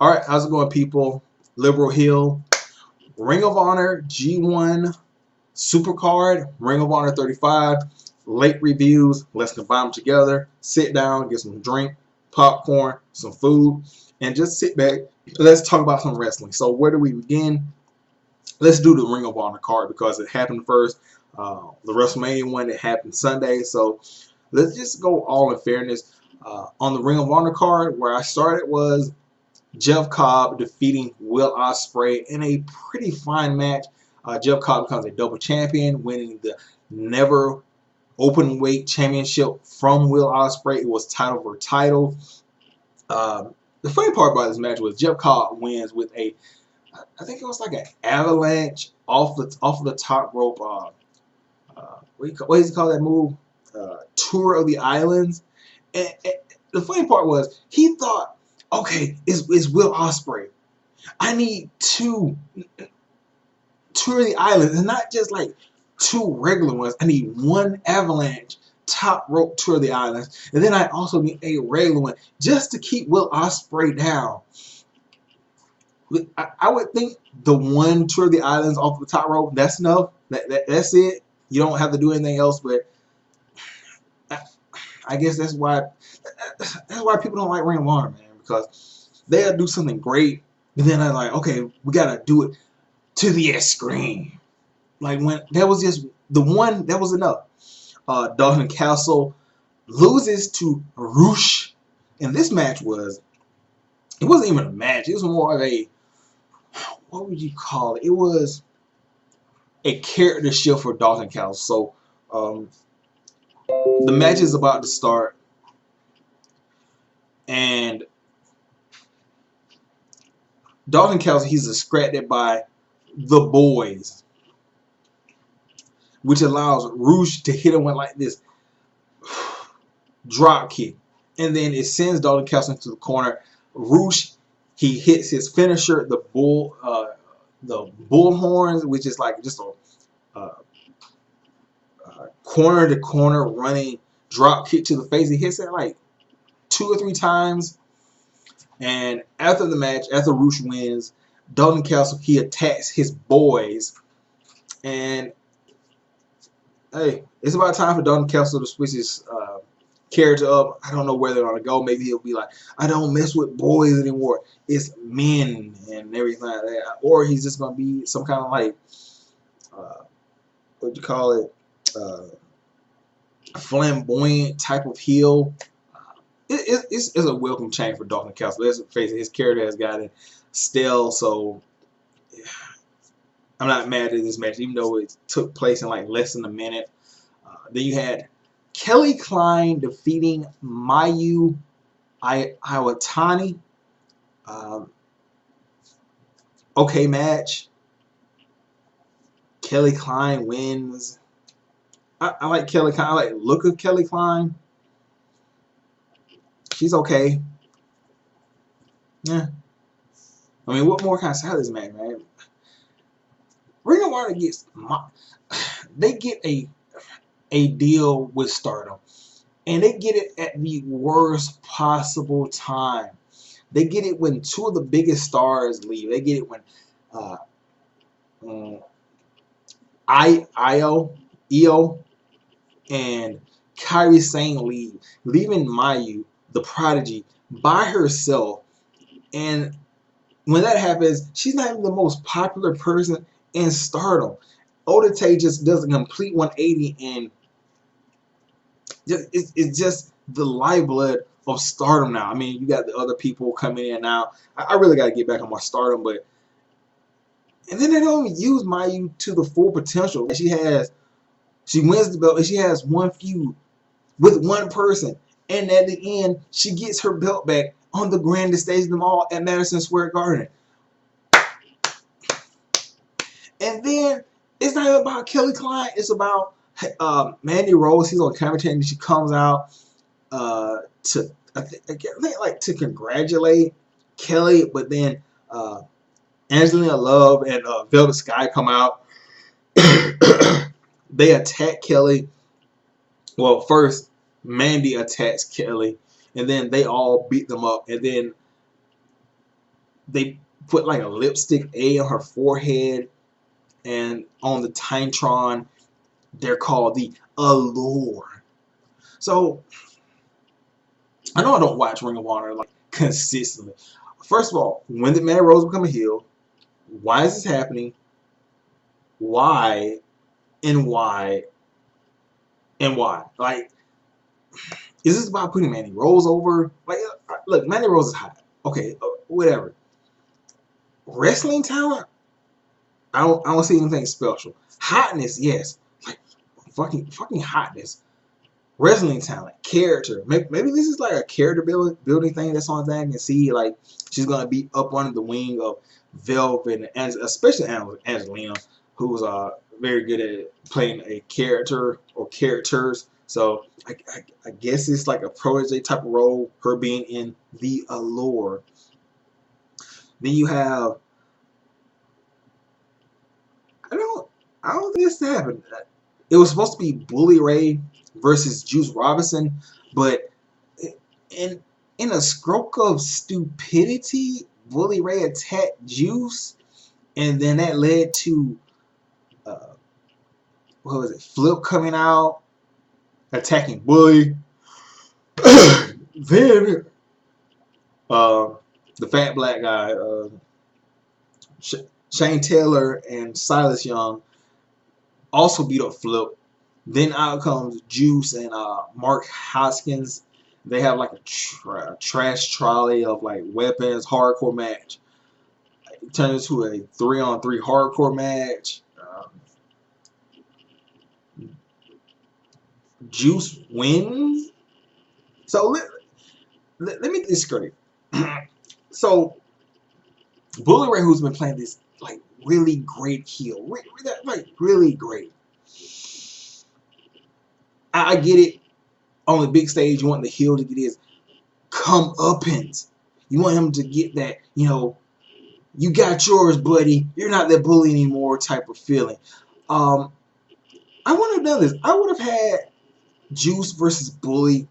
All right, how's it going, people? Liberal Hill, Ring of Honor G1 Supercard, Ring of Honor 35. Late reviews. Let's combine them together. Sit down, get some drink, popcorn, some food, and just sit back. Let's talk about some wrestling. So where do we begin? Let's do the Ring of Honor card because it happened first. The WrestleMania one that happened Sunday. So let's just go all in fairness. On the Ring of Honor card, where I started was Jeff Cobb defeating Will Ospreay in a pretty fine match. Jeff Cobb becomes a double champion, winning the never open weight championship from Will Ospreay. It was title for title. The funny part about this match was Jeff Cobb wins with a, I think it was like an avalanche off the top rope. What does he call that move? Tour of the Islands. And the funny part was he thought, okay, it's Will Ospreay. I need two Tour of the Islands, and not just like two regular ones. I need one avalanche top rope Tour of the Islands, and then I also need a regular one just to keep Will Ospreay down. I would think the one Tour of the Islands off the top rope, that's enough. That's it. You don't have to do anything else. But I guess that's why people don't like Ring of Honor, man, because they'll do something great, and then they're like, okay, we gotta do it to the extreme. Like when that was just the one, that was enough. Dalton Castle loses to ROH, and this match it wasn't even a match. It was more of a, what would you call it? It was a character shift for Dalton Castle. So the match is about to start, and Dalton Castle, he's distracted by the boys, which allows ROH to hit him with like this drop kick, and then it sends Dalton Castle into the corner. ROH, he hits his finisher, the bull horns, which is like just a corner to corner running drop kick to the face. He hits it like 2 or 3 times, and after the match, after ROH wins, Dalton Castle, he attacks his boys, and hey, it's about time for Dalton Castle to switch his character up. I don't know where they're gonna go. Maybe he'll be like, I don't mess with boys anymore. It's men and everything like that. Or he's just gonna be some kind of like, what do you call it? Flamboyant type of heel. It's a welcome change for Dalton Castle. Let's face it, his character has gotten stale. So I'm not mad at this match, even though it took place in like less than a minute. Then you had Kelly Klein defeating Mayu Iwatani. Okay match. Kelly Klein wins. I like Kelly Klein. I like the look of Kelly Klein. She's okay. Yeah. I mean, what more can I say this match, man? Ring of Honor they get a deal with Stardom, and they get it at the worst possible time. They get it when 2 of the biggest stars leave. They get it when Io and Kairi Sane leaving Mayu, the Prodigy, by herself. And when that happens, she's not even the most popular person in Stardom. Oda Tay just does a complete 180, and it's just the lifeblood of Stardom now. I mean, you got the other people coming in now. I really got to get back on my Stardom, but and then they don't even use Mayu to the full potential. She wins the belt, and she has one feud with one person, and at the end, she gets her belt back on the grandest stage of them all at Madison Square Garden. And then it's not even about Kelly Klein. It's about Mandy Rose. He's on commentary, and she comes out to I think like to congratulate Kelly, but then Angelina Love and Velvet Sky come out. They attack Kelly. Well, first Mandy attacks Kelly, and then they all beat them up, and then they put like a lipstick A on her forehead, and on the Titantron, they're called the Allure. So I know I don't watch Ring of Honor like consistently. First of all, when did Mandy Rose become a heel? Why is this happening? Why and why and why? Like, is this about putting Mandy Rose over? Like, look, Mandy Rose is hot. Okay, whatever. Wrestling talent, I don't see anything special. Hotness, yes, like fucking hotness. Wrestling talent, character. Maybe this is like a character building thing. That's on thing I can see. Like, she's gonna be up under the wing of Velvet, and especially Angelina, who's very good at playing a character or characters. So I guess it's like a protege type of role. Her being in the Allure. Then you have I don't think this happened. It was supposed to be Bully Ray versus Juice Robinson, but in a stroke of stupidity, Bully Ray attacked Juice, and then that led to what was it? Flip coming out, attacking Bully. Then the fat black guy, Shane Taylor and Silas Young, also beat up Flip. Then out comes Juice and Mark Hoskins. They have like a trash trolley of like weapons, hardcore match. It turns into a 3-on-3 hardcore match. Juice wins. So let me get this straight. So Bully Ray, who's been playing this like really great heel, like really great. I get it. On the big stage, you want the heel to get his comeuppance. You want him to get that, you got yours, buddy. You're not that bully anymore type of feeling. I would have done this. I would have had Juice versus Bully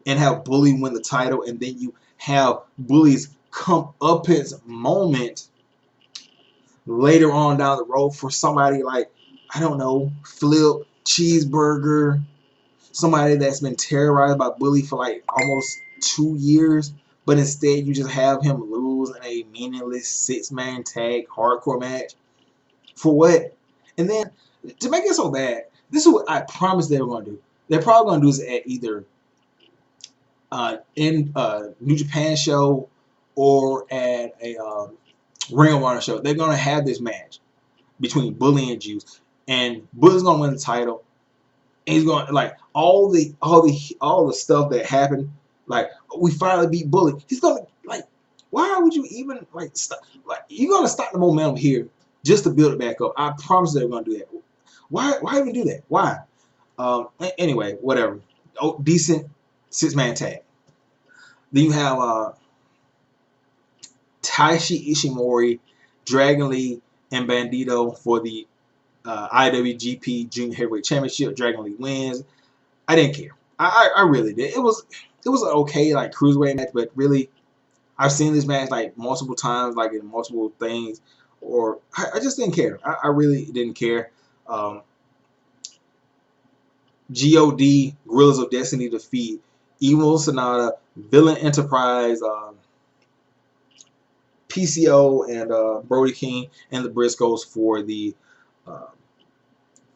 and have Bully win the title, and then you have Bully's comeuppance moment later on down the road for somebody like, I don't know, Flip, Cheeseburger, somebody that's been terrorized by Bully for like almost 2 years, but instead you just have him lose in a meaningless 6-man tag hardcore match. For what? And then, to make it so bad, this is what I promised they were going to do. They're probably going to do this at either in New Japan show or at a Ring of Honor show. They're going to have this match between Bully and Juice, and Bully's going to win the title. And he's going, like, all the stuff that happened, like, we finally beat Bully. He's going to, like, why would you even, like, stop? Like, you're going to stop the momentum here just to build it back up. I promise they're going to do that. Why even do that? Why? Anyway, whatever. Oh, decent 6-man tag. Then you have Taishi Ishimori, Dragon Lee, and Bandito for the IWGP Junior Heavyweight Championship. Dragon Lee wins. I didn't care. I really did. It was an okay like cruiserweight match, but really, I've seen this match like multiple times, like in multiple things, or I just didn't care. I really didn't care. God, Gorillas of Destiny defeat Evil Sonata, Villain Enterprise, PCO, and Brody King and the Briscoes for the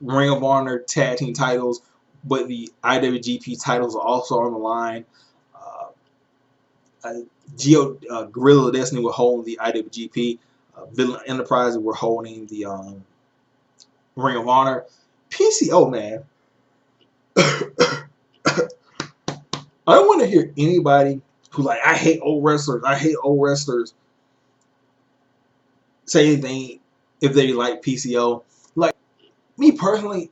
Ring of Honor tag team titles, but the IWGP titles are also on the line. Gorilla of Destiny were holding the IWGP. Villain Enterprise were holding the Ring of Honor. PCO, man. I don't want to hear anybody who like, I hate old wrestlers say anything if they like PCO. Like, me personally,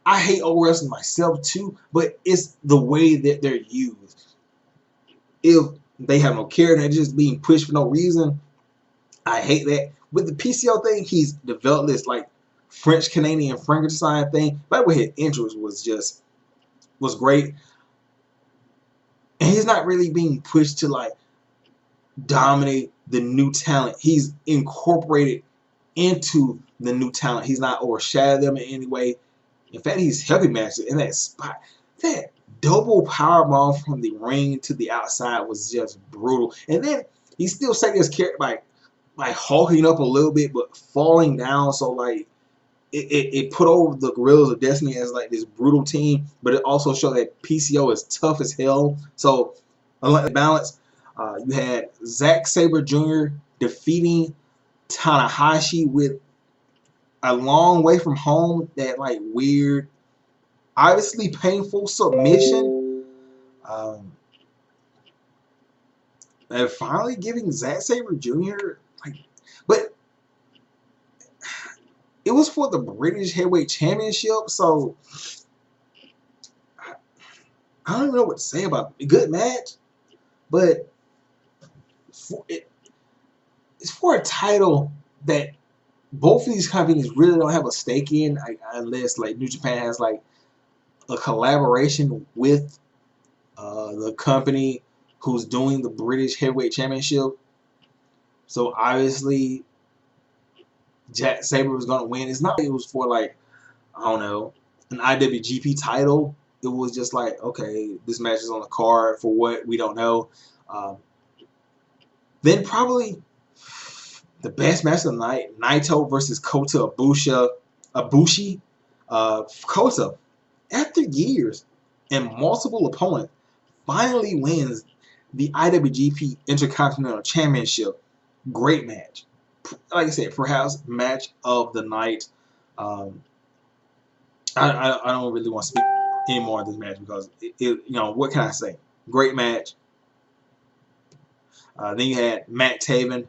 I hate old wrestling myself too, but it's the way that they're used. If they have no care and they're just being pushed for no reason, I hate that. With the PCO thing, he's developed this like French Canadian Frankenstein thing. By the way, his entrance was great. And he's not really being pushed to like dominate the new talent. He's incorporated into the new talent. He's not overshadowed them in any way. In fact, he's heavy matches in that spot. That double powerbomb from the ring to the outside was just brutal. And then he still set his character like hulking up a little bit, but falling down. So like it put over the Guerrillas of Destiny as like this brutal team, but it also showed that PCO is tough as hell. So unlike the balance, you had Zack Sabre Jr. defeating Tanahashi with a long way from home, that like weird, obviously painful submission. And finally giving Zack Sabre Jr. like, but it was for the British Heavyweight Championship, so I don't even know what to say about it. Good match, but it's for a title that both of these companies really don't have a stake in, unless like New Japan has like a collaboration with the company who's doing the British Heavyweight Championship. So obviously Zack Sabre was gonna win. It's not like it was for like, I don't know, an IWGP title. It was just like, okay, this match is on the card for what we don't know. Then probably the best match of the night, Naito versus Kota Ibushi. Kota, after years and multiple opponents, finally wins the IWGP Intercontinental Championship. Great match. Like I said, perhaps match of the night. I don't really want to speak anymore of this match because you know, what can I say? Great match. Then you had Matt Taven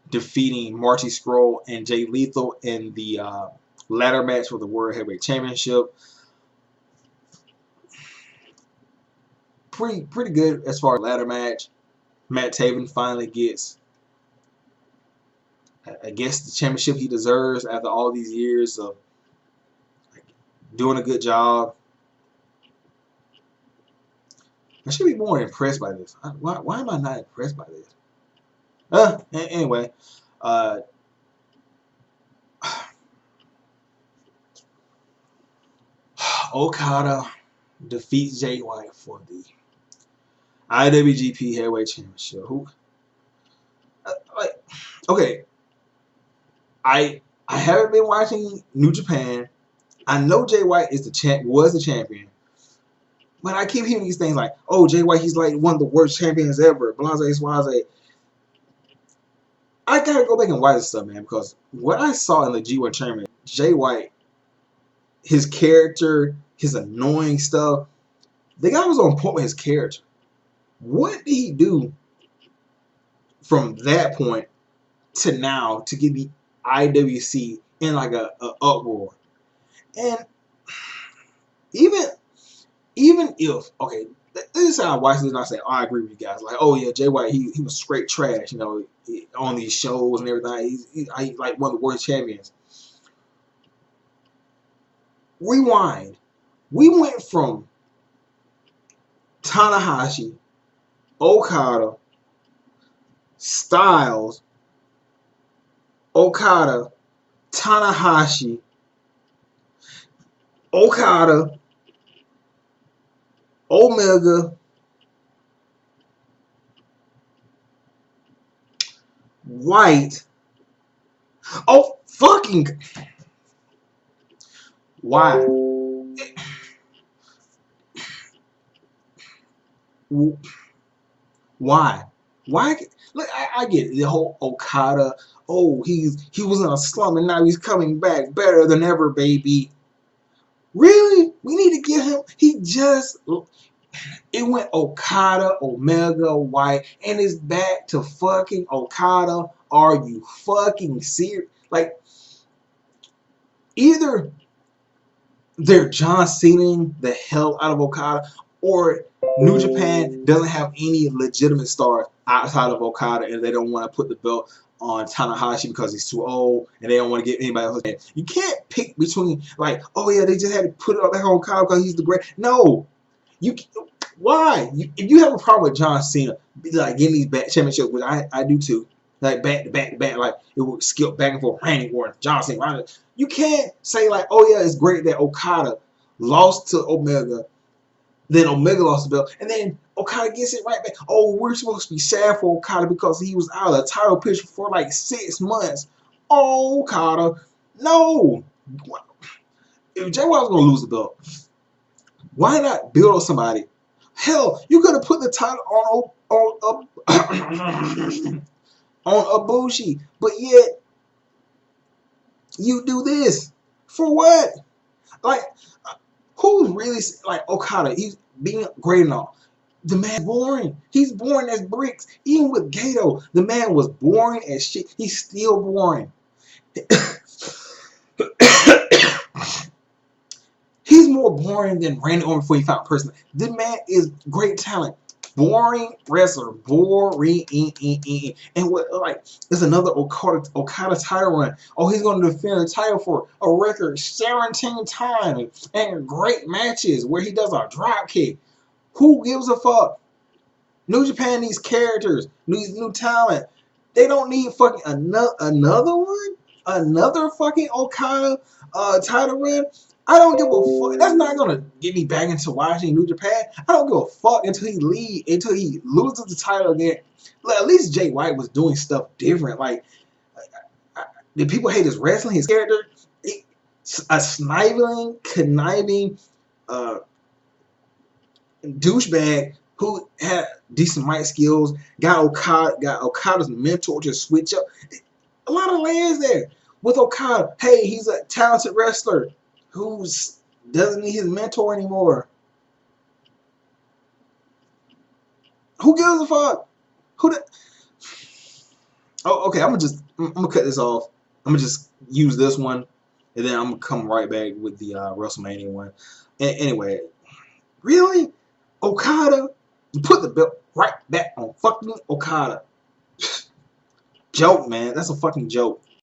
defeating Marty Scurll and Jay Lethal in the ladder match for the World Heavyweight Championship. Pretty good as far as ladder match. Matt Taven finally gets, I guess, the championship he deserves after all these years of doing a good job. I should be more impressed by this. Why am I not impressed by this? Anyway, Okada defeats Jay White for the IWGP Heavyweight Championship. Okay, I haven't been watching New Japan. I know Jay White is was the champion, but I keep hearing these things like, "Oh, Jay White, he's like one of the worst champions ever." Blase, swaze. I gotta go back and watch this stuff, man, because what I saw in the G1 tournament, Jay White, his character, his annoying stuff, the guy was on point with his character. What did he do from that point to now to get the IWC in like a uproar? And even if, okay, this is how I watch this and I say, oh, I agree with you guys. Like, oh yeah, Jay White, he was straight trash, you know, on these shows and everything. He's like one of the worst champions. Rewind. We went from Tanahashi, Okada, Styles, Okada, Tanahashi, Okada, Omega, White. Oh, fucking. Why? Why? Why? Look, I get it. The whole Okada. Oh, he was in a slump and now he's coming back better than ever, baby. Really? We need to get him. It went Okada, Omega, White, and it's back to fucking Okada. Are you fucking serious? Like, either they're John Cenaing the hell out of Okada, or New Japan doesn't have any legitimate stars outside of Okada, and they don't want to put the belt on Tanahashi because he's too old, and they don't want to get anybody else. You can't pick between, like, oh yeah, they just had to put it back on Okada because he's the great. No, why? If you have a problem with John Cena, like getting these back championships, which I do too, like back to back to back, like it would skip back and forth. Randy Orton, John Cena. You can't say like, oh yeah, it's great that Okada lost to Omega, then Omega lost the belt, and then Okada gets it right back. Oh, we're supposed to be sad for Okada because he was out of the title picture for like 6 months. Oh, Okada, no. If Jay White was gonna lose the belt, why not build on somebody? Hell, you could have put the title on on Ibushi, but yet you do this for what? Like, who's really like Okada? He's being great and all. The man's boring. He's boring as bricks. Even with Gato, the man was boring as shit. He's still boring. He's more boring than Randy Orton before he found person. The man is great talent. Boring wrestler. Boring. And what, like, there's another Okada title run. Oh, he's going to defend the title for a record 17 times and great matches where he does a drop kick. Who gives a fuck? New Japan needs characters, needs new talent. They don't need fucking another one, another fucking Okada title run. I don't give a fuck. That's not gonna get me back into watching New Japan. I don't give a fuck until he loses the title again. Like, at least Jay White was doing stuff different. Like, did people hate his wrestling, his character? A sniving, conniving douchebag who had decent mic skills, got Okada's mentor to switch up. A lot of layers there. With Okada, hey, he's a talented wrestler who doesn't need his mentor anymore. Who gives a fuck? Oh, okay, I'm gonna cut this off. I'm gonna just use this one, and then I'm gonna come right back with the WrestleMania one. Anyway, really? Okada? You put the belt right back on fucking Okada. Joke, man. That's a fucking joke.